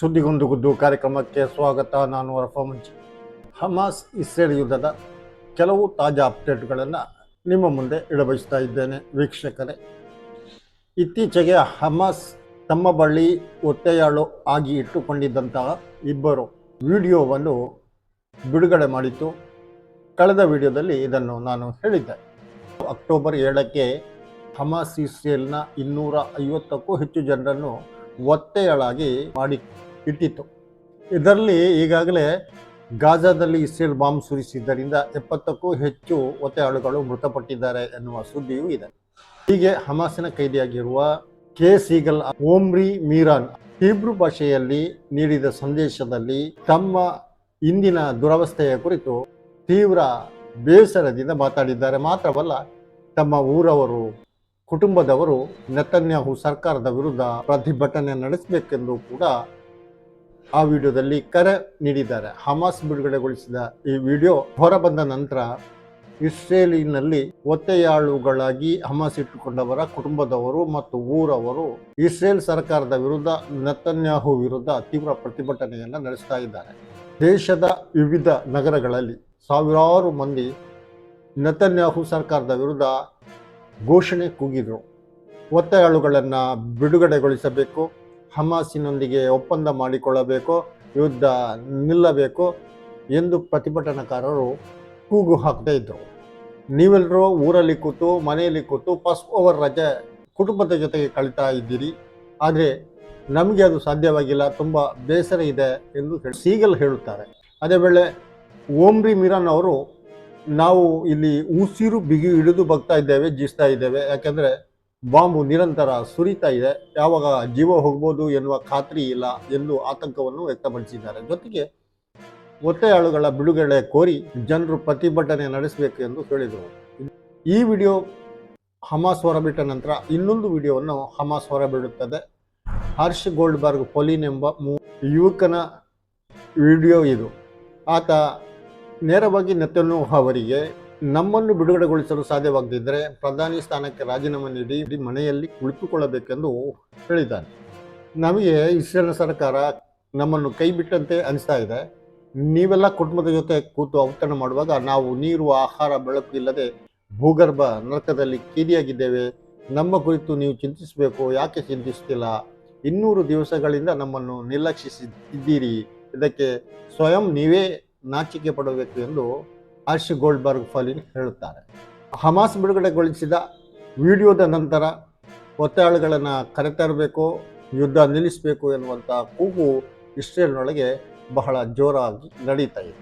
ಸುದ್ದಿಗೊಂದು ಗುದ್ದು ಕಾರ್ಯಕ್ರಮಕ್ಕೆ ಸ್ವಾಗತ. ನಾನು ರಫಾ ಮಂಚಿ. ಹಮಾಸ್ ಇಸ್ರೇಲ್ ಯುದ್ಧದ ಕೆಲವು ತಾಜಾ ಅಪ್ಡೇಟ್ಗಳನ್ನು ನಿಮ್ಮ ಮುಂದೆ ಇಡಬಯಸ್ತಾ ಇದ್ದೇನೆ ವೀಕ್ಷಕರೇ. ಇತ್ತೀಚೆಗೆ ಹಮಾಸ್ ತಮ್ಮ ಬಳಿ ಒತ್ತೆಯಾಳು ಆಗಿ ಇಟ್ಟುಕೊಂಡಿದ್ದಂತಹ ಇಬ್ಬರು ವಿಡಿಯೋವನ್ನು ಬಿಡುಗಡೆ ಮಾಡಿತ್ತು. ಕಳೆದ ವಿಡಿಯೋದಲ್ಲಿ ಇದನ್ನು ನಾನು ಹೇಳಿದ್ದೆ. ಅಕ್ಟೋಬರ್ 7ಕ್ಕೆ ಹಮಾಸ್ ಇಸ್ರೇಲ್ನ 250ಕ್ಕೂ ಹೆಚ್ಚು ಜನರನ್ನು ಒತ್ತೆಯಾಳಾಗಿ ಮಾಡಿ ಇಟ್ಟಿತ್ತು. ಇದರಲ್ಲಿ ಈಗಾಗಲೇ ಗಾಜಾದಲ್ಲಿ ಇಸ್ರೇಲ್ ಬಾಂಬ್ ಸುರಿಸಿದ್ದರಿಂದ 70ಕ್ಕೂ ಹೆಚ್ಚು ಒತ್ತೆಯಾಳುಗಳು ಮೃತಪಟ್ಟಿದ್ದಾರೆ ಎನ್ನುವ ಸುದ್ದಿಯೂ ಇದೆ. ಹೀಗೆ ಹಮಾಸಿನ ಕೈದಿಯಾಗಿರುವ ಕೆ ಸೀಗಲ್ ಓಮ್ರಿ ಮೀರಾನ್ ಹೀಬ್ರು ಭಾಷೆಯಲ್ಲಿ ನೀಡಿದ ಸಂದೇಶದಲ್ಲಿ ತಮ್ಮ ಇಂದಿನ ದುರವಸ್ಥೆಯ ಕುರಿತು ತೀವ್ರ ಬೇಸರದಿಂದ ಮಾತಾಡಿದ್ದಾರೆ. ಮಾತ್ರವಲ್ಲ, ತಮ್ಮ ಊರವರು, ಕುಟುಂಬದವರು ನೆತನ್ಯಾಹು ಸರ್ಕಾರದ ವಿರುದ್ಧ ಪ್ರತಿಭಟನೆ ನಡೆಸಬೇಕೆಂದು ಕೂಡ ಆ ವಿಡಿಯೋದಲ್ಲಿ ಕರೆ ನೀಡಿದ್ದಾರೆ. ಹಮಾಸ್ ಬಿಡುಗಡೆಗೊಳಿಸಿದ ಈ ವಿಡಿಯೋ ಹೊರಬಂದ ನಂತರ ಇಸ್ರೇಲಿನಲ್ಲಿ ಒತ್ತೆಯಾಳುಗಳಾಗಿ ಹಮಾಸ್ ಇಟ್ಟುಕೊಂಡವರ ಕುಟುಂಬದವರು ಮತ್ತು ಊರವರು ಇಸ್ರೇಲ್ ಸರ್ಕಾರದ ವಿರುದ್ಧ, ನೆತನ್ಯಾಹು ವಿರುದ್ಧ ತೀವ್ರ ಪ್ರತಿಭಟನೆಯನ್ನು ನಡೆಸ್ತಾ ಇದ್ದಾರೆ. ದೇಶದ ವಿವಿಧ ನಗರಗಳಲ್ಲಿ ಸಾವಿರಾರು ಮಂದಿ ನೆತನ್ಯಾಹು ಸರ್ಕಾರದ ವಿರುದ್ಧ ಘೋಷಣೆ ಕೂಗಿದರು. ಒತ್ತೆಯಾಳುಗಳನ್ನು ಬಿಡುಗಡೆಗೊಳಿಸಬೇಕು, ಹಮಾಸಿನೊಂದಿಗೆ ಒಪ್ಪಂದ ಮಾಡಿಕೊಳ್ಳಬೇಕು, ಯುದ್ಧ ನಿಲ್ಲಬೇಕು ಎಂದು ಪ್ರತಿಭಟನಾಕಾರರು ಕೂಗು ಹಾಕ್ತಾ ಇದ್ದರು. ನೀವೆಲ್ಲರೂ ಊರಲ್ಲಿ ಕೂತು, ಮನೆಯಲ್ಲಿ ಕೂತು ಫಸ್ಟ್ ಓವರ್ ರಜೆ ಕುಟುಂಬದ ಜೊತೆಗೆ ಕಳೀತಾ ಇದ್ದೀರಿ, ಆದರೆ ನಮಗೆ ಅದು ಸಾಧ್ಯವಾಗಿಲ್ಲ, ತುಂಬ ಬೇಸರ ಇದೆ ಎಂದು ಸೀಗಲ್ ಹೇಳುತ್ತಾರೆ. ಅದೇ ವೇಳೆ ಓಮ್ರಿ ಮಿರಾನ್ ಅವರು, ನಾವು ಇಲ್ಲಿ ಉಸಿರು ಬಿಗಿ ಹಿಡಿದು ಬಗ್ತಾ ಇದ್ದೇವೆ, ಜೀಸ್ತಾ ಇದ್ದೇವೆ, ಯಾಕೆಂದರೆ ಬಾಂಬು ನಿರಂತರ ಸುರಿತಾ ಇದೆ, ಯಾವಾಗ ಜೀವ ಹೋಗ್ಬೋದು ಎನ್ನುವ ಖಾತ್ರಿ ಇಲ್ಲ ಎಂದು ಆತಂಕವನ್ನು ವ್ಯಕ್ತಪಡಿಸಿದ್ದಾರೆ. ಜೊತೆಗೆ ಒತ್ತೆಯಾಳುಗಳ ಬಿಡುಗಡೆ ಕೋರಿ ಜನರು ಪ್ರತಿಭಟನೆ ನಡೆಸಬೇಕು ಎಂದು ಹೇಳಿದರು. ಈ ವಿಡಿಯೋ ಹಮಾಸ್ ಹೊರಬಿಟ್ಟ ನಂತರ ಇನ್ನೊಂದು ವಿಡಿಯೋವನ್ನು ಹಮಾಸ್ ಹೊರಬಿಡುತ್ತದೆ. ಹರ್ಷ್ ಗೋಲ್ಡ್ಬರ್ಗ್ ಪೊಲಿನ್ ಎಂಬ ಯುವಕನ ವಿಡಿಯೋ ಇದು. ಆತ ನೇರವಾಗಿ ನೆತನ್ಯಾಹು ಅವರಿಗೆ, ನಮ್ಮನ್ನು ಬಿಡುಗಡೆಗೊಳಿಸಲು ಸಾಧ್ಯವಾಗದಿದ್ದರೆ ಪ್ರಧಾನಿ ಸ್ಥಾನಕ್ಕೆ ರಾಜೀನಾಮೆ ನೀಡಿ ಮನೆಯಲ್ಲಿ ಕುಳಿತುಕೊಳ್ಳಬೇಕೆಂದು ಹೇಳಿದ್ದಾನೆ. ನಮಗೆ ಇಸ್ರೇಲ್ ಸರ್ಕಾರ ನಮ್ಮನ್ನು ಕೈ ಬಿಟ್ಟಂತೆ ಅನಿಸ್ತಾ ಇದೆ. ನೀವೆಲ್ಲ ಕುಟುಂಬದ ಜೊತೆ ಕೂತು ಔತಣ ಮಾಡುವಾಗ ನಾವು ನೀರು, ಆಹಾರ, ಬೆಳಕು ಇಲ್ಲದೆ ಭೂಗರ್ಭ ನರಕದಲ್ಲಿ ಕೇದಿಯಾಗಿದ್ದೇವೆ. ನಮ್ಮ ಕುರಿತು ನೀವು ಚಿಂತಿಸಬೇಕು, ಯಾಕೆ ಚಿಂತಿಸ್ತಿಲ್ಲ? 200 ದಿವಸಗಳಿಂದ ನಮ್ಮನ್ನು ನಿರ್ಲಕ್ಷಿಸಿದ್ದೀರಿ, ಇದಕ್ಕೆ ಸ್ವಯಂ ನೀವೇ ನಾಚಿಕೆ ಪಡಬೇಕು ಎಂದು ಹರ್ಷ್ ಗೋಲ್ಡ್ಬರ್ಗ್ ಪೊಲಿನ್ ಹೇಳುತ್ತಾರೆ. ಹಮಾಸ್ ಬಿಡುಗಡೆಗೊಳಿಸಿದ ವಿಡಿಯೋದ ನಂತರ ಒತ್ತೆಯಾಳುಗಳನ್ನು ಕರೆತರಬೇಕು, ಯುದ್ಧ ನಿಲ್ಲಿಸಬೇಕು ಎನ್ನುವಂಥ ಕೂಗು ಇಸ್ರೇಲ್ನೊಳಗೆ ಬಹಳ ಜೋರಾಗಿ ನಡೀತಾ ಇದೆ.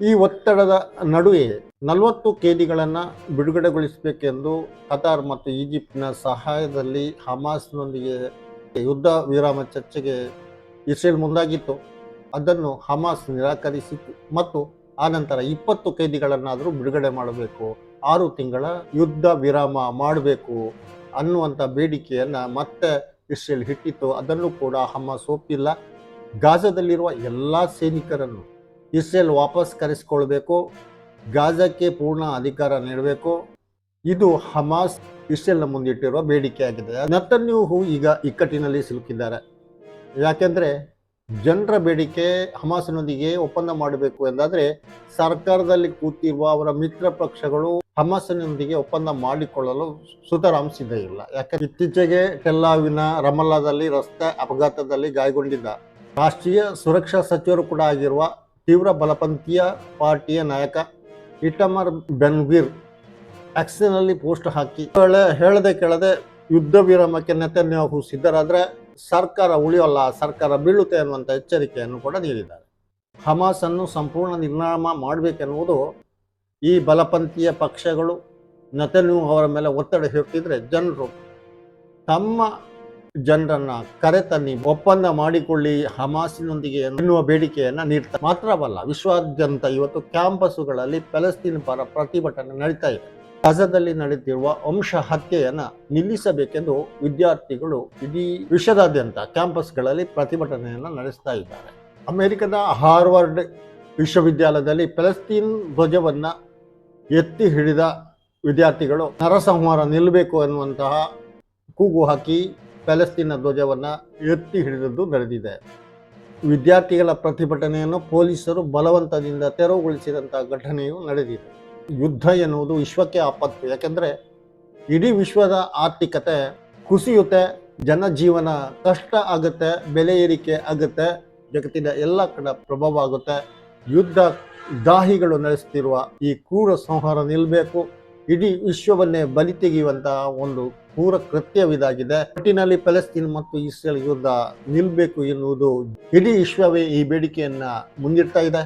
ಈ ಒತ್ತಡದ ನಡುವೆ 40 ಖೈದಿಗಳನ್ನು ಬಿಡುಗಡೆಗೊಳಿಸಬೇಕೆಂದು ಕತಾರ್ ಮತ್ತು ಈಜಿಪ್ಟ್ನ ಸಹಾಯದಲ್ಲಿ ಹಮಾಸ್ನೊಂದಿಗೆ ಯುದ್ಧ ವಿರಾಮ ಚರ್ಚೆಗೆ ಇಸ್ರೇಲ್ ಮುಂದಾಗಿತ್ತು. ಅದನ್ನು ಹಮಾಸ್ ನಿರಾಕರಿಸಿತು ಮತ್ತು ಆನಂತರ 20 ಖೈದಿಗಳನ್ನಾದರೂ ಬಿಡುಗಡೆ ಮಾಡಬೇಕು, 6 ತಿಂಗಳ ಯುದ್ಧ ವಿರಾಮ ಮಾಡಬೇಕು ಅನ್ನುವಂಥ ಬೇಡಿಕೆಯನ್ನು ಮತ್ತೆ ಇಸ್ರೇಲ್ ಇಟ್ಟಿತ್ತು. ಅದನ್ನು ಕೂಡ ಹಮಾಸ್ ಒಪ್ಪಿಲ್ಲ. ಗಾಜಾದಲ್ಲಿರುವ ಎಲ್ಲ ಸೈನಿಕರನ್ನು ಇಸ್ರೇಲ್ ವಾಪಸ್ ಕರೆಸಿಕೊಳ್ಬೇಕು, ಗಾಜಾಕ್ಕೆ ಪೂರ್ಣ ಅಧಿಕಾರ ನೀಡಬೇಕು. ಇದು ಹಮಾಸ್ ಇಸ್ರೇಲ್ನ ಮುಂದಿಟ್ಟಿರುವ ಬೇಡಿಕೆಯಾಗಿದೆ. ನೆತನ್ಯಾಹು ಈಗ ಇಕ್ಕಟ್ಟಿನಲ್ಲಿ ಸಿಲುಕಿದ್ದಾರೆ. ಯಾಕೆಂದರೆ ಜನರ ಬೇಡಿಕೆ ಹಮಾಸ್ನೊಂದಿಗೆ ಒಪ್ಪಂದ ಮಾಡಬೇಕು ಎಂದಾದರೆ ಸರ್ಕಾರದಲ್ಲಿ ಕೂತಿರುವ ಅವರ ಮಿತ್ರ ಪಕ್ಷಗಳು ಹಮಾಸ್ನೊಂದಿಗೆ ಒಪ್ಪಂದ ಮಾಡಿಕೊಳ್ಳಲು ಸುತರಾಂ ಸಿದ್ಧ ಇಲ್ಲ. ಯಾಕಂದರೆ ಇತ್ತೀಚೆಗೆ ಟೆಲ್ ಅವೀವ್ನ ರಮಲ್ಲಾದಲ್ಲಿ ರಸ್ತೆ ಅಪಘಾತದಲ್ಲಿ ಗಾಯಗೊಂಡಿದ್ದ ರಾಷ್ಟ್ರೀಯ ಸುರಕ್ಷಾ ಸಚಿವರು ಕೂಡ ಆಗಿರುವ ತೀವ್ರ ಬಲಪಂಥೀಯ ಪಾರ್ಟಿಯ ನಾಯಕ ಇಟಮರ್ ಬೆನ್ ಗ್ವಿರ್ ಎಕ್ಸ್ನಲ್ಲಿ ಪೋಸ್ಟ್ ಹಾಕಿ ಹೇಳದೆ ಕೇಳದೆ ಯುದ್ಧ ವಿರಾಮಕ್ಕೆ ನೆತನ್ಯಾಹು ಸಿದ್ಧರಾದರೆ ಸರ್ಕಾರ ಉಳಿಯೋಲ್ಲ, ಸರ್ಕಾರ ಬೀಳುತ್ತೆ ಅನ್ನುವಂಥ ಎಚ್ಚರಿಕೆಯನ್ನು ಕೂಡ ನೀಡಿದ್ದಾರೆ. ಹಮಾಸ್ ಅನ್ನು ಸಂಪೂರ್ಣ ನಿರ್ನಾಮ ಮಾಡಬೇಕೆನ್ನುವುದು ಈ ಬಲಪಂಥೀಯ ಪಕ್ಷಗಳು ನೆತನ್ಯಾಹು ಅವರ ಮೇಲೆ ಒತ್ತಡ ಹೇರ್ತಿದ್ರೆ ಜನರು ತಮ್ಮ ಜನರನ್ನು ಕರೆತನ್ನಿ ಒಪ್ಪಂದ ಮಾಡಿಕೊಳ್ಳಿ ಹಮಾಸಿನೊಂದಿಗೆ ಎನ್ನುವ ಬೇಡಿಕೆಯನ್ನು ನೀಡ್ತಾರೆ. ಮಾತ್ರವಲ್ಲ, ವಿಶ್ವಾದ್ಯಂತ ಇವತ್ತು ಕ್ಯಾಂಪಸ್ಗಳಲ್ಲಿ ಪ್ಯಾಲೆಸ್ತೈನ್ ಪರ ಪ್ರತಿಭಟನೆ ನಡೀತಾ ಇದೆ. ಗಾಜಾದಲ್ಲಿ ನಡೆದಿರುವ ವಂಶ ಹತ್ಯೆಯನ್ನು ನಿಲ್ಲಿಸಬೇಕೆಂದು ವಿದ್ಯಾರ್ಥಿಗಳು ಇಡೀ ವಿಶ್ವದಾದ್ಯಂತ ಕ್ಯಾಂಪಸ್ಗಳಲ್ಲಿ ಪ್ರತಿಭಟನೆಯನ್ನು ನಡೆಸ್ತಾ ಇದ್ದಾರೆ. ಅಮೆರಿಕದ ಹಾರ್ವರ್ಡ್ ವಿಶ್ವವಿದ್ಯಾಲಯದಲ್ಲಿ ಪ್ಯಾಲೆಸ್ತೈನ್ ಧ್ವಜವನ್ನು ಎತ್ತಿ ಹಿಡಿದ ವಿದ್ಯಾರ್ಥಿಗಳು ನರಸಂಹಾರ ನಿಲ್ಲಬೇಕು ಎನ್ನುವಂತಹ ಕೂಗು ಹಾಕಿ ಪ್ಯಾಲೆಸ್ತೀನ ಧ್ವಜವನ್ನು ಎತ್ತಿ ಹಿಡಿದದ್ದು ನಡೆದಿದೆ. ವಿದ್ಯಾರ್ಥಿಗಳ ಪ್ರತಿಭಟನೆಯನ್ನು ಪೊಲೀಸರು ಬಲವಂತದಿಂದ ತೆರವುಗೊಳಿಸಿದಂಥ ಘಟನೆಯು ನಡೆದಿದೆ. ಯುದ್ಧ ಎನ್ನುವುದು ವಿಶ್ವಕ್ಕೆ ಆಪತ್ತು. ಯಾಕೆಂದರೆ ಇಡೀ ವಿಶ್ವದ ಆರ್ಥಿಕತೆ ಕುಸಿಯುತ್ತೆ, ಜನಜೀವನ ಕಷ್ಟ ಆಗುತ್ತೆ, ಬೆಲೆ ಏರಿಕೆ ಆಗುತ್ತೆ, ಜಗತ್ತಿನ ಎಲ್ಲ ಕಡೆ ಪ್ರಭಾವ ಆಗುತ್ತೆ. ಯುದ್ಧ ದಾಹಿಗಳು ನಡೆಸುತ್ತಿರುವ ಈ ಕ್ರೂರ ಸಂಹಾರ ನಿಲ್ಲಬೇಕು. ಇಡೀ ವಿಶ್ವವನ್ನೇ ಬಲಿ ತೆಗೆಯುವಂತಹ ಒಂದು ಕ್ರೂರ ಕೃತ್ಯವಿದಾಗಿದೆ. ಒಟ್ಟಿನಲ್ಲಿ ಪ್ಯಾಲೆಸ್ತೈನ್ ಮತ್ತು ಇಸ್ರೇಲ್ ಯುದ್ಧ ನಿಲ್ಲಬೇಕು ಎನ್ನುವುದು ಇಡೀ ವಿಶ್ವವೇ ಈ ಬೇಡಿಕೆಯನ್ನ ಮುಂದಿಡ್ತಾ ಇದೆ.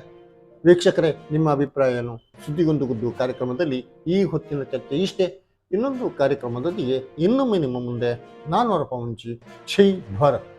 ವೀಕ್ಷಕರೇ, ನಿಮ್ಮ ಅಭಿಪ್ರಾಯ ಏನು? ಸುದ್ದಿಗೊಂದು ಗುದ್ದು ಕಾರ್ಯಕ್ರಮದಲ್ಲಿ ಈ ಹೊತ್ತಿನ ಚರ್ಚೆ ಇಷ್ಟೇ. ಇನ್ನೊಂದು ಕಾರ್ಯಕ್ರಮದೊಂದಿಗೆ ಇನ್ನೊಮ್ಮೆ ನಿಮ್ಮ ಮುಂದೆ ನಾನು ರಫ ಮುಂಚಿ. ಜೈ ಭಾರತ್.